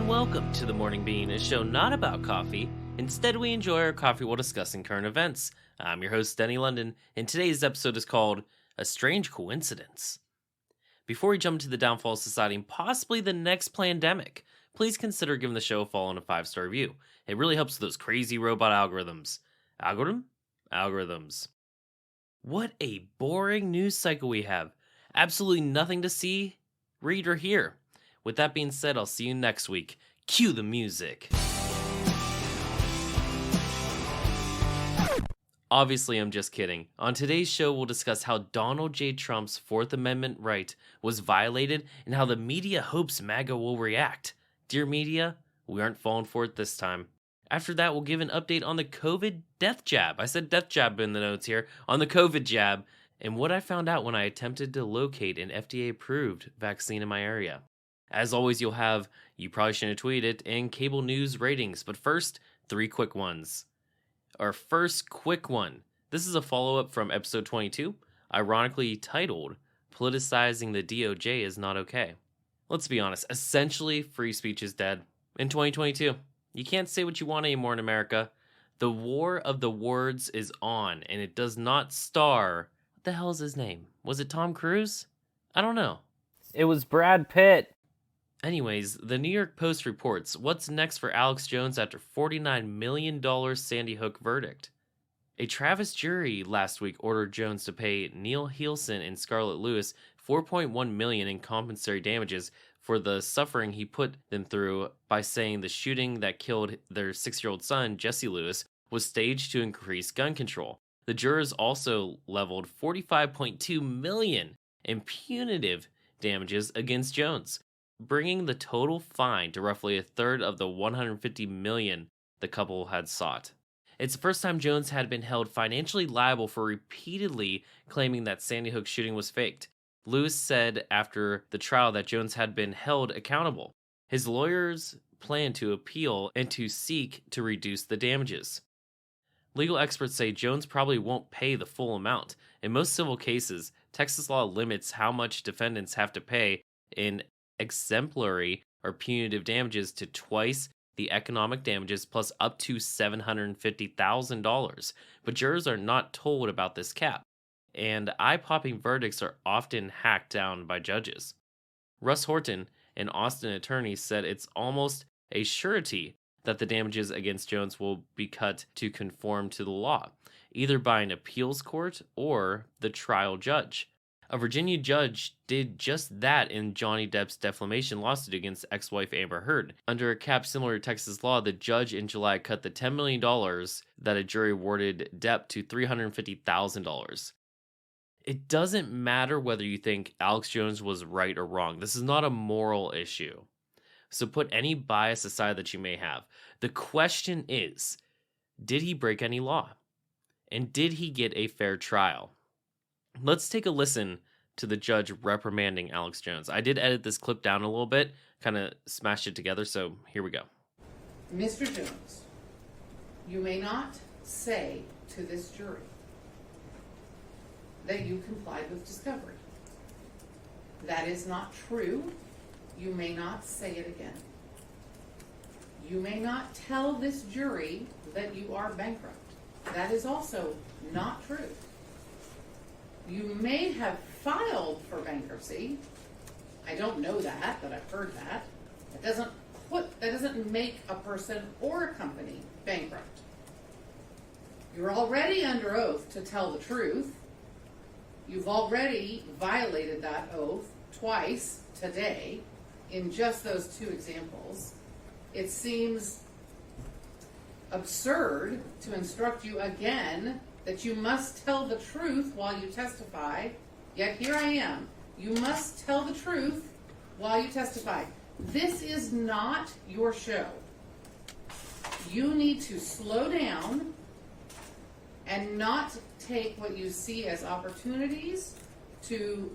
welcome to The Morning Bean, a show not about coffee. Instead, we enjoy our coffee while discussing current events. I'm your host, Denny London, and today's episode is called A Strange Coincidence. Before we jump into the downfall of society and possibly the next pandemic, please consider giving the show a follow and a 5-star review. It really helps with those crazy robot algorithms. Algorithms. What a boring news cycle we have. Absolutely nothing to see, read, or hear. With that being said, I'll see you next week. Cue the music. Obviously, I'm just kidding. On today's show, we'll discuss how Donald J. Trump's Fourth Amendment right was violated and how the media hopes MAGA will react. Dear media, we aren't falling for it this time. After that, we'll give an update on the COVID death jab. I said death jab in the notes here. On the COVID jab, and what I found out when I attempted to locate an FDA-approved vaccine in my area. As always, you'll have You Probably Shouldn't Have Tweeted and cable news ratings. But first, 3 quick ones. Our first quick one. This is a follow-up from episode 22, ironically titled, Politicizing the DOJ is Not Okay. Let's be honest, essentially, free speech is dead. In 2022, you can't say what you want anymore in America. The war of the words is on, and it does not star... What the hell is his name? Was it Tom Cruise? I don't know. It was Brad Pitt. Anyways, the New York Post reports, what's next for Alex Jones after $49 million Sandy Hook verdict? A Travis jury last week ordered Jones to pay Neil Heilson and Scarlett Lewis $4.1 million in compensatory damages for the suffering he put them through by saying the shooting that killed their 6-year-old son, Jesse Lewis, was staged to increase gun control. The jurors also leveled $45.2 million in punitive damages against Jones, bringing the total fine to roughly a third of the $150 million the couple had sought. It's the first time Jones had been held financially liable for repeatedly claiming that Sandy Hook shooting was faked. Lewis said after the trial that Jones had been held accountable. His lawyers plan to appeal and to seek to reduce the damages. Legal experts say Jones probably won't pay the full amount. In most civil cases, Texas law limits how much defendants have to pay in exemplary or punitive damages to twice the economic damages plus up to $750,000. But jurors are not told about this cap, and eye-popping verdicts are often hacked down by judges. Russ Horton, an Austin attorney, said it's almost a surety that the damages against Jones will be cut to conform to the law, either by an appeals court or the trial judge. A Virginia judge did just that in Johnny Depp's defamation lawsuit against ex-wife Amber Heard. Under a cap similar to Texas law, the judge in July cut the $10 million that a jury awarded Depp to $350,000. It doesn't matter whether you think Alex Jones was right or wrong. This is not a moral issue. So put any bias aside that you may have. The question is, did he break any law? And did he get a fair trial? Let's take a listen to the judge reprimanding Alex Jones. I did edit this clip down a little bit, kind of smashed it together, so here we go. Mr. Jones, you may not say to this jury that you complied with discovery. That is not true. You may not say it again. You may not tell this jury that you are bankrupt. That is also not true. You may have filed for bankruptcy. I don't know that, but I've heard that. That doesn't make a person or a company bankrupt. You're already under oath to tell the truth. You've already violated that oath twice today in just those 2 examples. It seems absurd to instruct you again that you must tell the truth while you testify, yet here I am. You must tell the truth while you testify. This is not your show. You need to slow down and not take what you see as opportunities to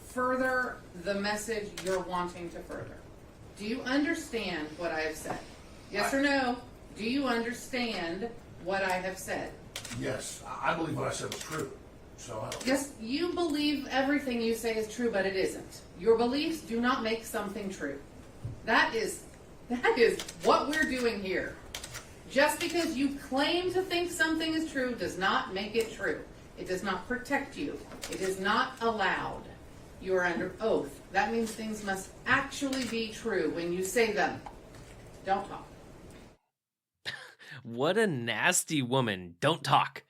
further the message you're wanting to further. Do you understand what I have said? Yes or no? Do you understand what I have said? Yes, I believe what I said was true. So Yes, you believe everything you say is true, but it isn't. Your beliefs do not make something true. That is That is what we're doing here. Just because you claim to think something is true does not make it true. It does not protect you. It is not allowed. You are under oath. That means things must actually be true when you say them. Don't talk. What a nasty woman. Don't talk.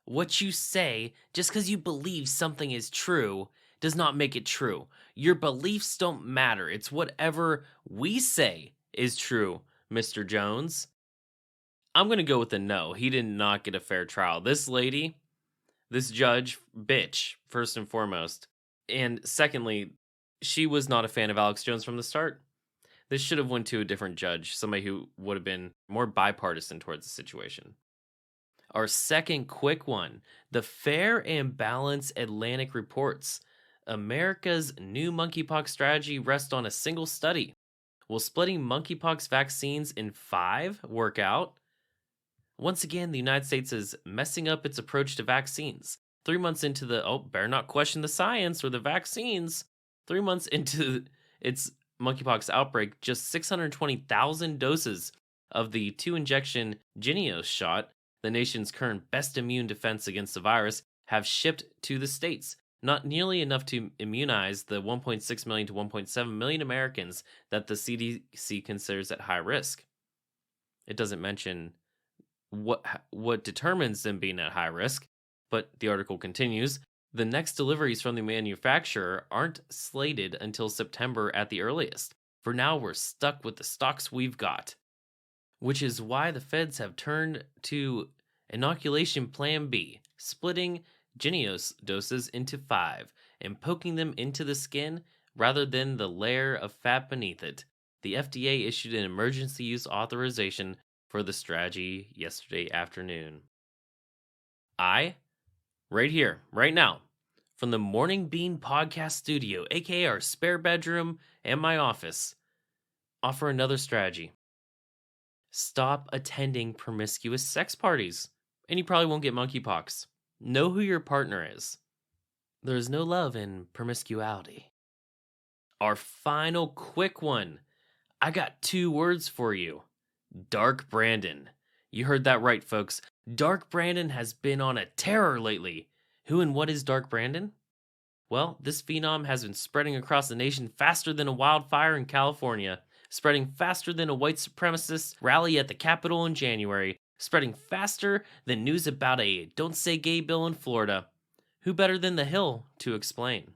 What you say, just because you believe something is true, does not make it true. Your beliefs don't matter. It's whatever we say is true, Mr. Jones. I'm going to go with a no. He did not get a fair trial. This lady, this judge, bitch, first and foremost. And secondly, she was not a fan of Alex Jones from the start. This should have went to a different judge, somebody who would have been more bipartisan towards the situation. Our second quick one, the Fair and Balanced Atlantic reports America's new monkeypox strategy rests on a single study. Will splitting monkeypox vaccines in 5 work out? Once again, the United States is messing up its approach to vaccines. 3 months into better not question the science or the vaccines. 3 months into its monkeypox outbreak, just 620,000 doses of the 2-injection Jynneos shot, the nation's current best immune defense against the virus, have shipped to the states. Not nearly enough to immunize the 1.6 million to 1.7 million Americans that the CDC considers at high risk. It doesn't mention what determines them being at high risk, but the article continues. The next deliveries from the manufacturer aren't slated until September at the earliest. For now, we're stuck with the stocks we've got. Which is why the feds have turned to inoculation plan B, splitting Jynneos doses into 5 and poking them into the skin rather than the layer of fat beneath it. The FDA issued an emergency use authorization for the strategy yesterday afternoon. Right here, right now, from the Morning Bean podcast studio, aka our spare bedroom and my office, offer another strategy. Stop attending promiscuous sex parties, and you probably won't get monkeypox. Know who your partner is. There is no love in promiscuity. Our final quick one. I got 2 words for you. Dark Brandon. You heard that right, folks. Dark Brandon has been on a terror lately. Who and what is Dark Brandon? Well, this phenom has been spreading across the nation faster than a wildfire in California, spreading faster than a white supremacist rally at the Capitol in January, spreading faster than news about a Don't Say Gay bill in Florida. Who better than The Hill to explain?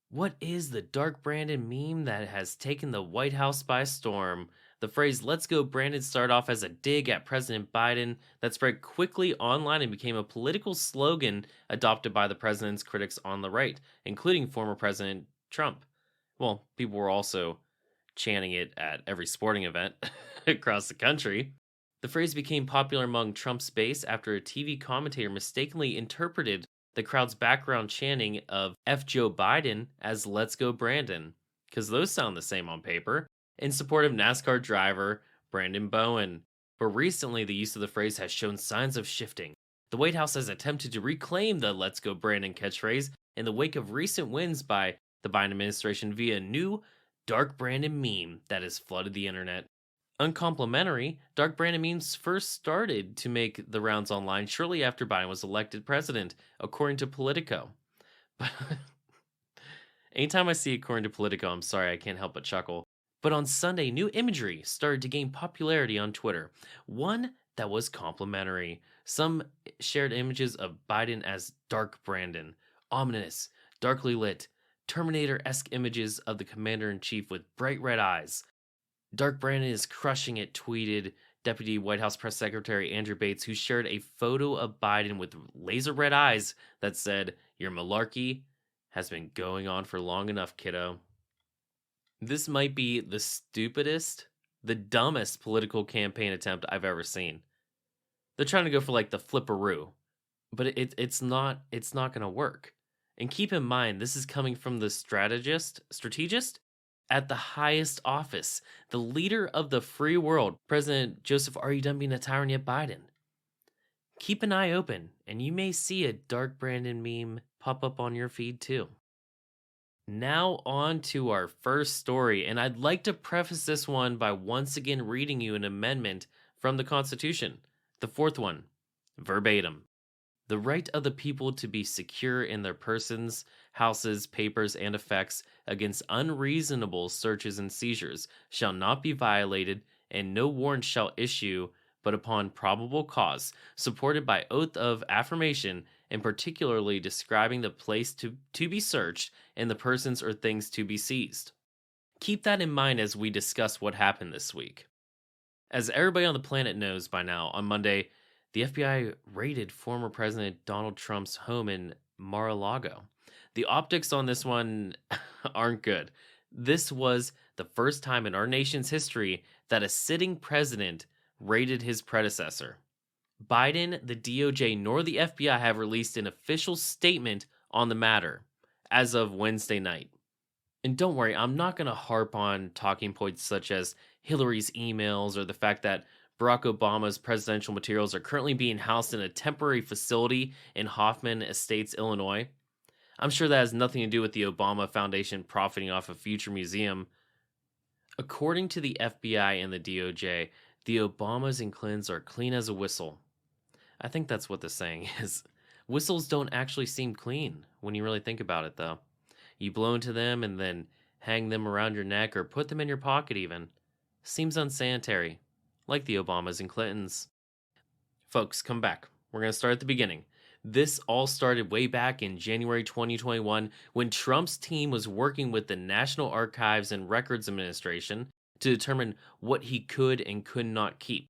What is the Dark Brandon meme that has taken the White House by storm? The phrase "Let's go Brandon" started off as a dig at President Biden that spread quickly online and became a political slogan adopted by the president's critics on the right, including former President Trump. Well, people were also chanting it at every sporting event across the country. The phrase became popular among Trump's base after a TV commentator mistakenly interpreted the crowd's background chanting of F. Joe Biden as "Let's go Brandon," because those sound the same on paper, in support of NASCAR driver Brandon Bowen. But recently, the use of the phrase has shown signs of shifting. The White House has attempted to reclaim the "Let's go Brandon" catchphrase in the wake of recent wins by the Biden administration via a new Dark Brandon meme that has flooded the internet. Uncomplimentary, Dark Brandon memes first started to make the rounds online shortly after Biden was elected president, according to Politico. But anytime I see according to Politico, I'm sorry, I can't help but chuckle. But on Sunday, new imagery started to gain popularity on Twitter. One that was complimentary. Some shared images of Biden as Dark Brandon, ominous, darkly lit, Terminator-esque images of the commander-in-chief with bright red eyes. Dark Brandon is crushing it, tweeted Deputy White House Press Secretary Andrew Bates, who shared a photo of Biden with laser red eyes that said, "Your malarkey has been going on for long enough, kiddo." This might be the stupidest, the dumbest political campaign attempt I've ever seen. They're trying to go for like the flipperoo, but it's not going to work. And keep in mind, this is coming from the strategist at the highest office, the leader of the free world, President Joseph "Are you done being a tyrant yet" Biden. Keep an eye open, and you may see a Dark Brandon meme pop up on your feed too. Now, on to our first story, and I'd like to preface this one by once again reading you an amendment from the Constitution. The fourth one, verbatim. The right of the people to be secure in their persons, houses, papers, and effects against unreasonable searches and seizures shall not be violated, and no warrant shall issue but upon probable cause, supported by oath of affirmation, and particularly describing the place to be searched and the persons or things to be seized. Keep that in mind as we discuss what happened this week. As everybody on the planet knows by now, on Monday, the FBI raided former President Donald Trump's home in Mar-a-Lago. The optics on this one aren't good. This was the first time in our nation's history that a sitting president raided his predecessor. Biden, the DOJ, nor the FBI have released an official statement on the matter as of Wednesday night. And don't worry, I'm not going to harp on talking points such as Hillary's emails or the fact that Barack Obama's presidential materials are currently being housed in a temporary facility in Hoffman Estates, Illinois. I'm sure that has nothing to do with the Obama Foundation profiting off a future museum. According to the FBI and the DOJ, the Obamas and Clintons are clean as a whistle. I think that's what the saying is. Whistles don't actually seem clean when you really think about it, though. You blow into them and then hang them around your neck or put them in your pocket even. Seems unsanitary, like the Obamas and Clintons. Folks, come back. We're going to start at the beginning. This all started way back in January 2021 when Trump's team was working with the National Archives and Records Administration to determine what he could and could not keep.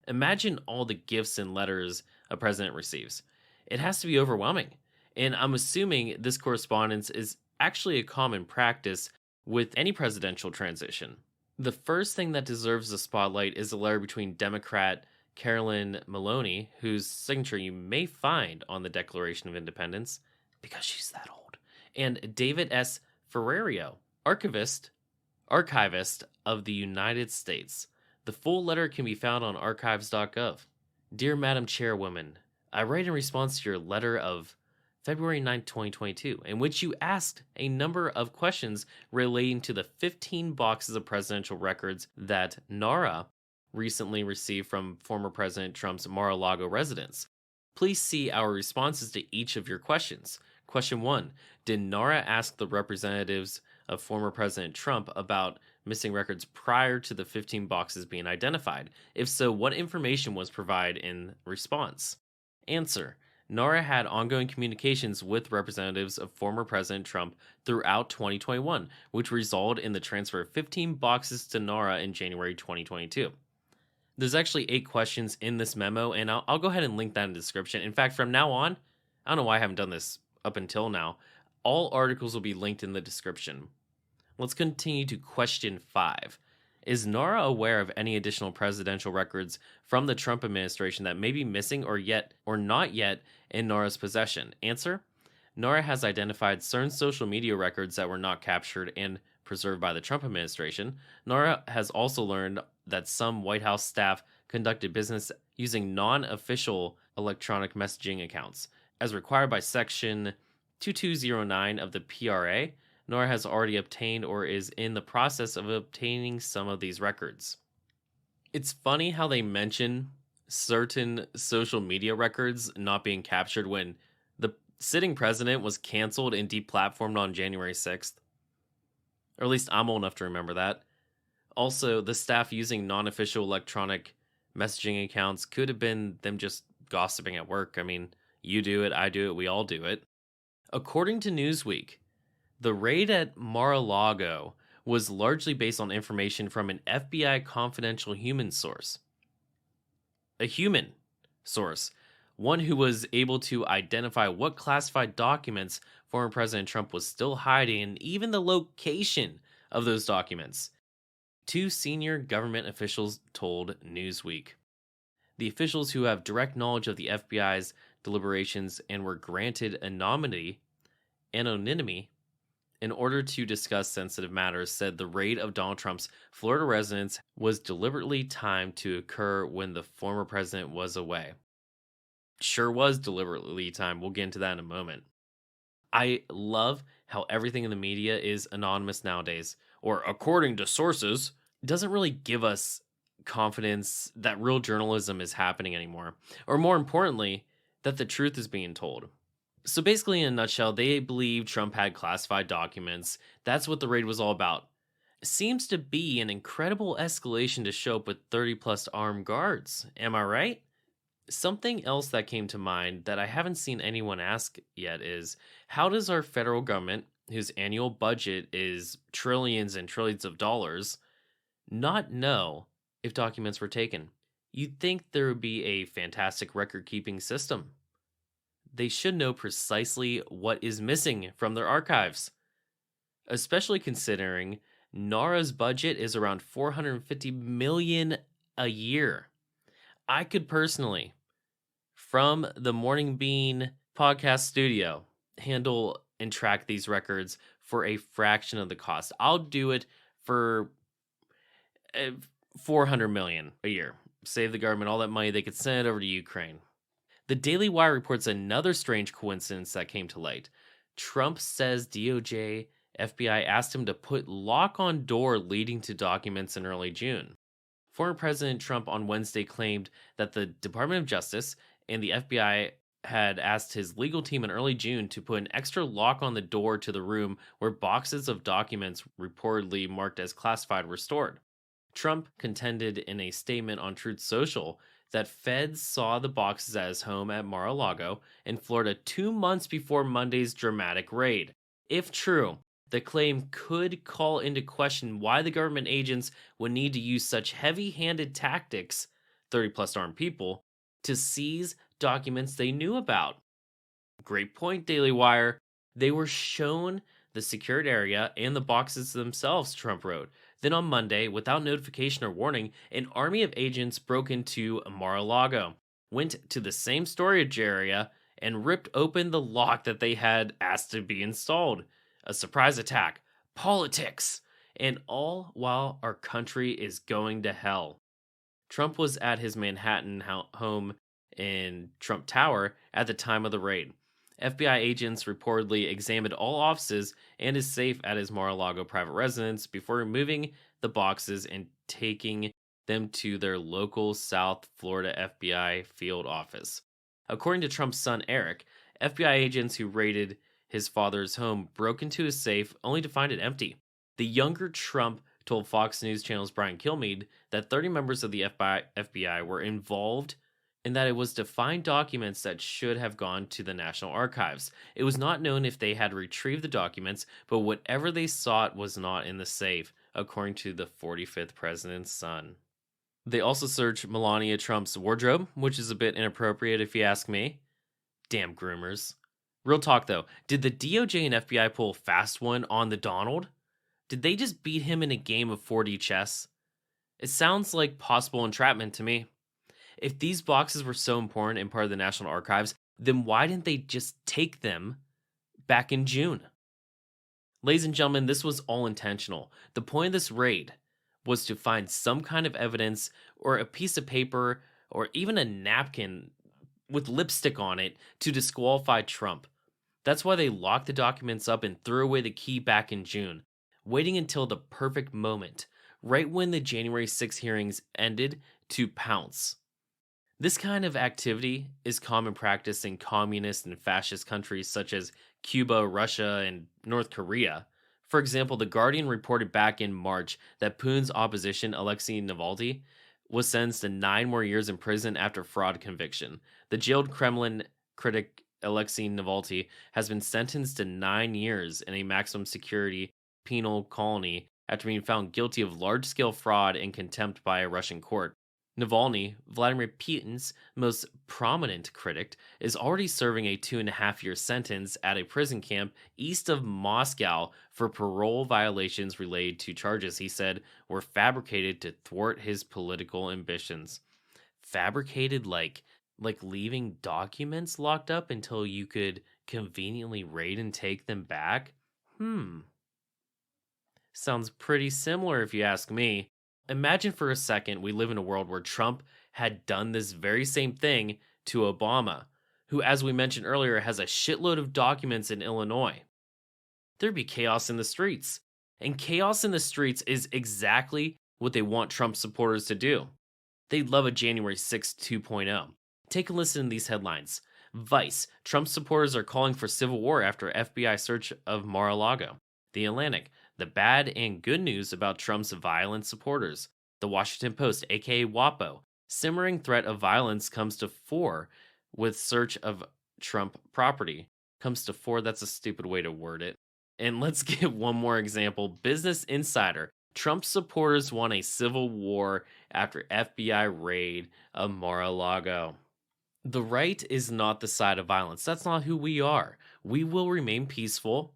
Imagine all the gifts and letters a president receives. It has to be overwhelming. And I'm assuming this correspondence is actually a common practice with any presidential transition. The first thing that deserves the spotlight is a letter between Democrat Carolyn Maloney, whose signature you may find on the Declaration of Independence, because she's that old, and David S. Ferrario, archivist of the United States. The full letter can be found on archives.gov. Dear Madam Chairwoman, I write in response to your letter of February 9, 2022, in which you asked a number of questions relating to the 15 boxes of presidential records that NARA recently received from former President Trump's Mar-a-Lago residence. Please see our responses to each of your questions. Question 1. Did NARA ask the representatives of former President Trump about missing records prior to the 15 boxes being identified? If so, what information was provided in response? Answer. NARA had ongoing communications with representatives of former President Trump throughout 2021, which resulted in the transfer of 15 boxes to NARA in January 2022. There's actually 8 questions in this memo, and I'll go ahead and link that in the description. In fact, from now on, I don't know why I haven't done this up until now, all articles will be linked in the description. Let's continue to question 5. Is NARA aware of any additional presidential records from the Trump administration that may be missing or not yet in NARA's possession? Answer. NARA has identified certain social media records that were not captured and preserved by the Trump administration. NARA has also learned that some White House staff conducted business using non-official electronic messaging accounts. As required by Section 2209 of the PRA, NARA has already obtained or is in the process of obtaining some of these records. It's funny how they mention certain social media records not being captured when the sitting president was canceled and deplatformed on January 6th. Or at least I'm old enough to remember that. Also, the staff using non-official electronic messaging accounts could have been them just gossiping at work. I mean, you do it, I do it, we all do it. According to Newsweek, the raid at Mar-a-Lago was largely based on information from an FBI confidential human source. A human source, one who was able to identify what classified documents former President Trump was still hiding and even the location of those documents. 2 senior government officials told Newsweek. The officials who have direct knowledge of the FBI's deliberations and were granted anonymity in order to discuss sensitive matters said the raid of Donald Trump's Florida residence was deliberately timed to occur when the former president was away. Sure was deliberately timed. We'll get into that in a moment. I love how everything in the media is anonymous nowadays, or according to sources. It doesn't really give us confidence that real journalism is happening anymore, or more importantly, that the truth is being told. So basically, in a nutshell, they believe Trump had classified documents. That's what the raid was all about. Seems to be an incredible escalation to show up with 30 plus armed guards. Am I right? Something else that came to mind that I haven't seen anyone ask yet is, how does our federal government, whose annual budget is trillions and trillions of dollars, not know if documents were taken? You'd think there would be a fantastic record keeping system. They should know precisely what is missing from their archives, especially considering NARA's budget is around 450 million a year. I could personally, from the Morning Bean podcast studio, handle and track these records for a fraction of the cost. I'll do it for 400 million a year. Save the government all that money, they could send it over to Ukraine. The Daily Wire reports another strange coincidence that came to light. Trump says DOJ, FBI asked him to put lock on door leading to documents in early June. Former President Trump on Wednesday claimed that the Department of Justice and the FBI had asked his legal team in early June to put an extra lock on the door to the room where boxes of documents reportedly marked as classified were stored. Trump contended in a statement on Truth Social that feds saw the boxes at his home at Mar-a-Lago in Florida 2 months before Monday's dramatic raid. If true, the claim could call into question why the government agents would need to use such heavy-handed tactics, 30 plus armed people, to seize documents they knew about. Great point, Daily Wire. They were shown the secured area and the boxes themselves, Trump wrote. Then on Monday, without notification or warning, an army of agents broke into Mar-a-Lago, went to the same storage area, and ripped open the lock that they had asked to be installed. A surprise attack, politics, and all while our country is going to hell. Trump was at his Manhattan home in Trump Tower at the time of the raid. FBI agents reportedly examined all offices and his safe at his Mar-a-Lago private residence before removing the boxes and taking them to their local South Florida FBI field office. According to Trump's son Eric, FBI agents who raided his father's home broke into his safe only to find it empty. The younger Trump told Fox News Channel's Brian Kilmeade that 30 members of the FBI were involved and that it was to find documents that should have gone to the National Archives. It was not known if they had retrieved the documents, but whatever they sought was not in the safe, according to the 45th president's son. They also searched Melania Trump's wardrobe, which is a bit inappropriate if you ask me. Damn groomers. Real talk though, did the DOJ and FBI pull a fast one on the Donald? Did they just beat him in a game of 4D chess? It sounds like possible entrapment to me. If these boxes were so important and part of the National Archives, then why didn't they just take them back in June? Ladies and gentlemen, this was all intentional. The point of this raid was to find some kind of evidence or a piece of paper or even a napkin with lipstick on it to disqualify Trump. That's why they locked the documents up and threw away the key back in June, waiting until the perfect moment, right when the January 6 hearings ended, to pounce. This kind of activity is common practice in communist and fascist countries such as Cuba, Russia, and North Korea. For example, The Guardian reported back in March that Putin's opposition, Alexei Navalny, was sentenced to 9 more years in prison after fraud conviction. The jailed Kremlin critic Alexei Navalny has been sentenced to 9 years in a maximum security penal colony after being found guilty of large-scale fraud and contempt by a Russian court. Navalny, Vladimir Putin's most prominent critic, is already serving a 2.5-year sentence at a prison camp east of Moscow for parole violations related to charges he said were fabricated to thwart his political ambitions. Fabricated like leaving documents locked up until you could conveniently raid and take them back? Sounds pretty similar if you ask me. Imagine for a second we live in a world where Trump had done this very same thing to Obama, who, as we mentioned earlier, has a shitload of documents in Illinois. There'd be chaos in the streets. And chaos in the streets is exactly what they want Trump supporters to do. They'd love a January 6th 2.0. Take a listen to these headlines. Vice, Trump supporters are calling for civil war after FBI search of Mar-a-Lago. The Atlantic, the bad and good news about Trump's violent supporters. The Washington Post, aka WAPO, simmering threat of violence comes to fore with search of Trump property. Comes to fore, that's a stupid way to word it. And let's give one more example. Business Insider, Trump supporters want a civil war after FBI raid of Mar-a-Lago. The right is not the side of violence. That's not who we are. We will remain peaceful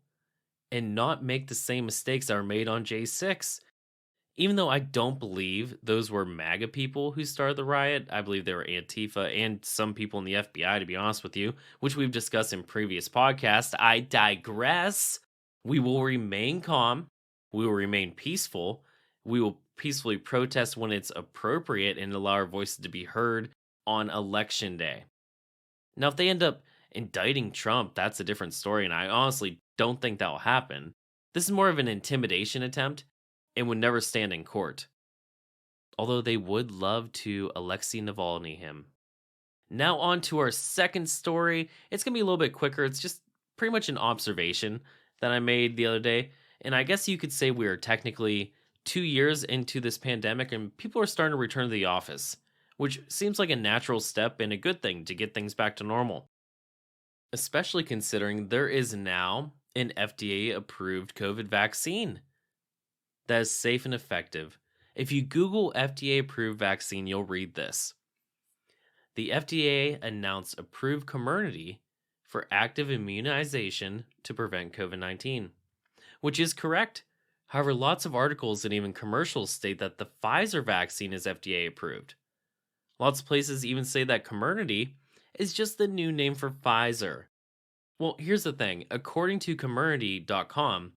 and not make the same mistakes that were made on J6. Even though I don't believe those were MAGA people who started the riot, I believe they were Antifa and some people in the FBI, to be honest with you, which we've discussed in previous podcasts. I digress. We will remain calm. We will remain peaceful. We will peacefully protest when it's appropriate and allow our voices to be heard on election day. Now, if they end up indicting Trump, that's a different story, and I honestly don't think that will happen. This is more of an intimidation attempt and would never stand in court. Although they would love to Alexei Navalny him. Now on to our second story. It's going to be a little bit quicker. It's just pretty much an observation that I made the other day. And I guess you could say we are technically 2 years into this pandemic and people are starting to return to the office, which seems like a natural step and a good thing to get things back to normal. Especially considering there is now an FDA-approved COVID vaccine that is safe and effective. If you Google FDA-approved vaccine, you'll read this. The FDA announced approved Comirnaty for active immunization to prevent COVID-19, which is correct. However, lots of articles and even commercials state that the Pfizer vaccine is FDA approved. Lots of places even say that Comirnaty is just the new name for Pfizer. Well, here's the thing. According to Comirnaty.com,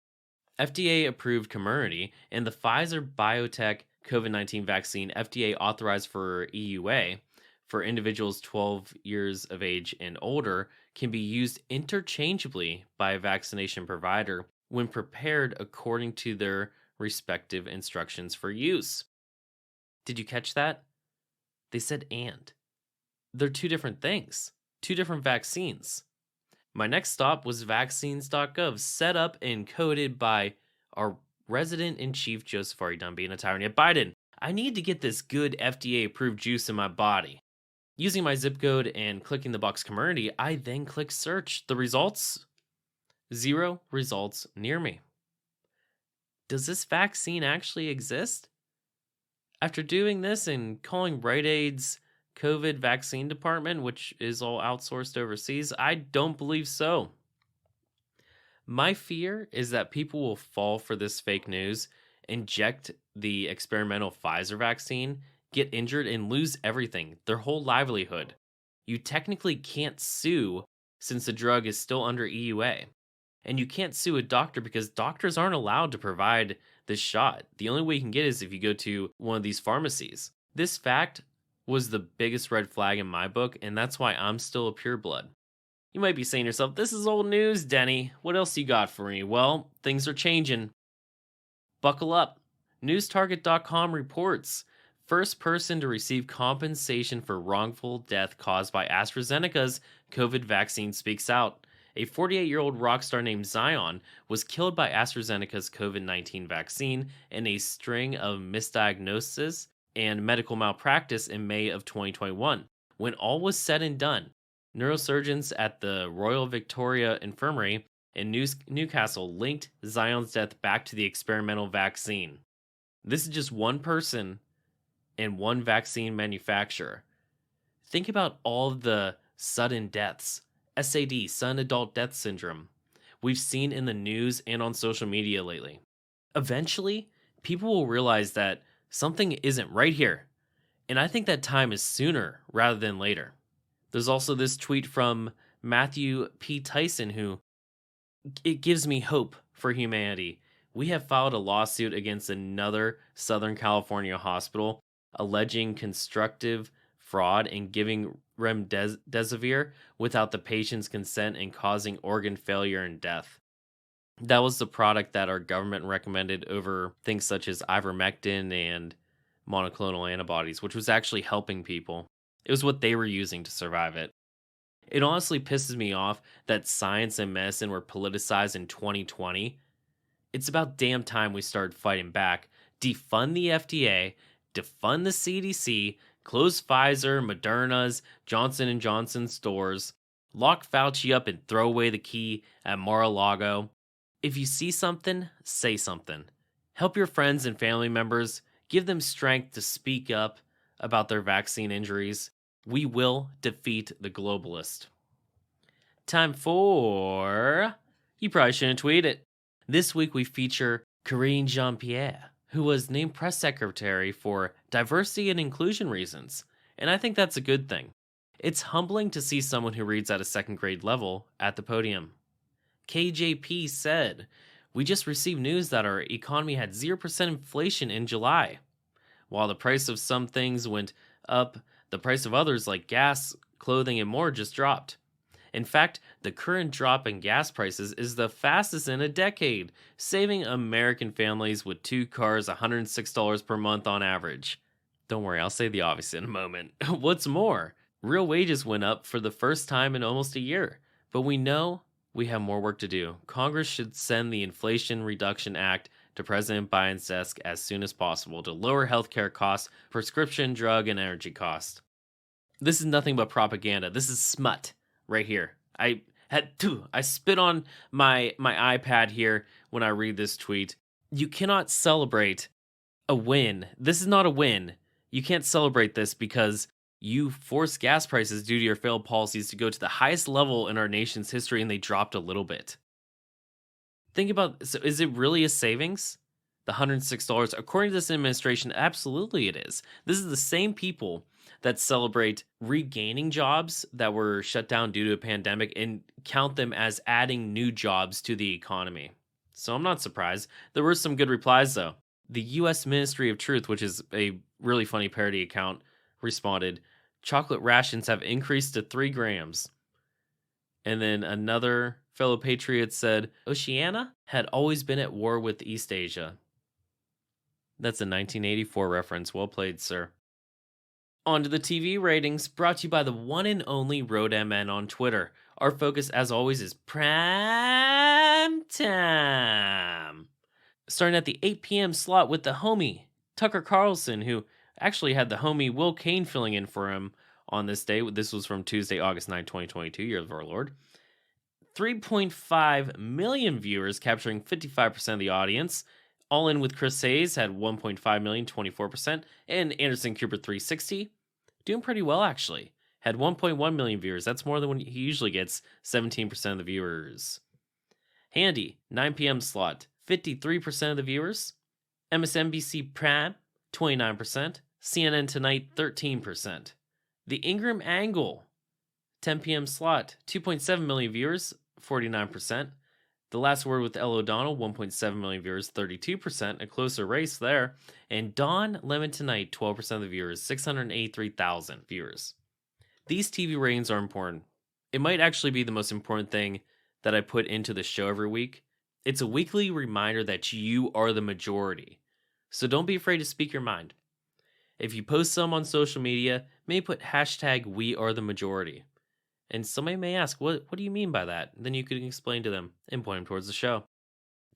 FDA approved Comirnaty and the Pfizer BioNTech COVID-19 vaccine FDA authorized for EUA for individuals 12 years of age and older can be used interchangeably by a vaccination provider when prepared according to their respective instructions for use. Did you catch that? They said and. They're two different things, two different vaccines. My next stop was vaccines.gov, set up and coded by our resident-in-chief Joseph R. Done being a tyrant yet Biden. I need to get this good FDA-approved juice in my body. Using my zip code and clicking the box Comirnaty, I then click search. The results? 0 results near me. Does this vaccine actually exist? After doing this and calling Rite Aid's COVID vaccine department, which is all outsourced overseas, I don't believe so. My fear is that people will fall for this fake news, inject the experimental Pfizer vaccine, get injured, and lose everything, their whole livelihood. You technically can't sue since the drug is still under EUA. And you can't sue a doctor because doctors aren't allowed to provide this shot. The only way you can get it is if you go to one of these pharmacies. This fact was the biggest red flag in my book, and that's why I'm still a pureblood. You might be saying to yourself, this is old news, Denny. What else you got for me? Well, things are changing. Buckle up. NewsTarget.com reports, first person to receive compensation for wrongful death caused by AstraZeneca's COVID vaccine speaks out. A 48-year-old rock star named Zion was killed by AstraZeneca's COVID-19 vaccine in a string of misdiagnoses and medical malpractice in May of 2021. When all was said and done, neurosurgeons at the Royal Victoria Infirmary in Newcastle linked Zion's death back to the experimental vaccine. This is just one person and one vaccine manufacturer. Think about all of the sudden deaths. SAD, sudden adult death syndrome, we've seen in the news and on social media lately. Eventually, people will realize that something isn't right here, and I think that time is sooner rather than later. There's also this tweet from Matthew P. Tyson who, it gives me hope for humanity. We have filed a lawsuit against another Southern California hospital alleging constructive fraud and giving remdesivir without the patient's consent and causing organ failure and death. That was the product that our government recommended over things such as ivermectin and monoclonal antibodies, which was actually helping people. It was what they were using to survive it. It honestly pisses me off that science and medicine were politicized in 2020. It's about damn time we started fighting back. Defund the FDA, defund the CDC, close Pfizer, Moderna's, Johnson & Johnson stores, lock Fauci up and throw away the key at Mar-a-Lago. If you see something, say something. Help your friends and family members. Give them strength to speak up about their vaccine injuries. We will defeat the globalist. Time for... You probably shouldn't tweet it. This week we feature Karine Jean-Pierre, who was named press secretary for diversity and inclusion reasons. And I think that's a good thing. It's humbling to see someone who reads at a second grade level at the podium. KJP said, "We just received news that our economy had 0% inflation in July. While the price of some things went up, the price of others like gas, clothing, and more just dropped. In fact, the current drop in gas prices is the fastest in a decade, saving American families with 2 cars $106 per month on average." Don't worry, I'll say the obvious in a moment. What's more, real wages went up for the first time in almost a year. But we know we have more work to do. Congress should send the Inflation Reduction Act to President Biden's desk as soon as possible to lower healthcare costs, prescription drug, and energy costs. This is nothing but propaganda. This is smut right here. I spit on my iPad here when I read this tweet. You cannot celebrate a win. This is not a win. You can't celebrate this because you forced gas prices due to your failed policies to go to the highest level in our nation's history, and they dropped a little bit. Think about, so is it really a savings? The $106? According to this administration, absolutely it is. This is the same people that celebrate regaining jobs that were shut down due to a pandemic and count them as adding new jobs to the economy. So I'm not surprised. There were some good replies, though. The U.S. Ministry of Truth, which is a really funny parody account, responded, "Chocolate rations have increased to 3 grams. And then another fellow patriot said, "Oceania had always been at war with East Asia." That's a 1984 reference. Well played, sir. On to the TV ratings, brought to you by the one and only RoadMN on Twitter. Our focus, as always, is prime time. Starting at the 8 p.m. slot with the homie, Tucker Carlson, who actually had the homie Will Kane filling in for him on this day. This was from Tuesday, August 9, 2022, year of our Lord. 3.5 million viewers, capturing 55% of the audience. All In with Chris Hayes had 1.5 million, 24%. And Anderson Cooper 360, doing pretty well actually. Had 1.1 million viewers. That's more than when he usually gets, 17% of the viewers. Handy, 9 p.m. slot, 53% of the viewers. MSNBC Prime, 29%. CNN Tonight, 13%. The Ingram Angle, 10 p.m. slot, 2.7 million viewers, 49%. The Last Word with Elle O'Donnell, 1.7 million viewers, 32%. A closer race there. And Dawn Lemon Tonight, 12% of the viewers, 683,000 viewers. These TV ratings are important. It might actually be the most important thing that I put into the show every week. It's a weekly reminder that you are the majority. So don't be afraid to speak your mind. If you post some on social media, maybe put hashtag #WeAreTheMajority. And somebody may ask, what do you mean by that? Then you can explain to them and point them towards the show.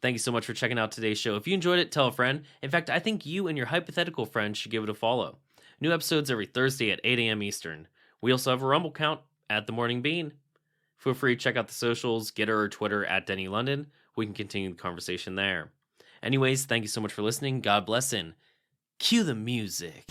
Thank you so much for checking out today's show. If you enjoyed it, tell a friend. In fact, I think you and your hypothetical friend should give it a follow. New episodes every Thursday at 8 a.m. Eastern. We also have a Rumble count at The Morning Bean. Feel free to check out the socials, Getter or Twitter at Denny London. We can continue the conversation there. Anyways, thank you so much for listening. God bless and cue the music.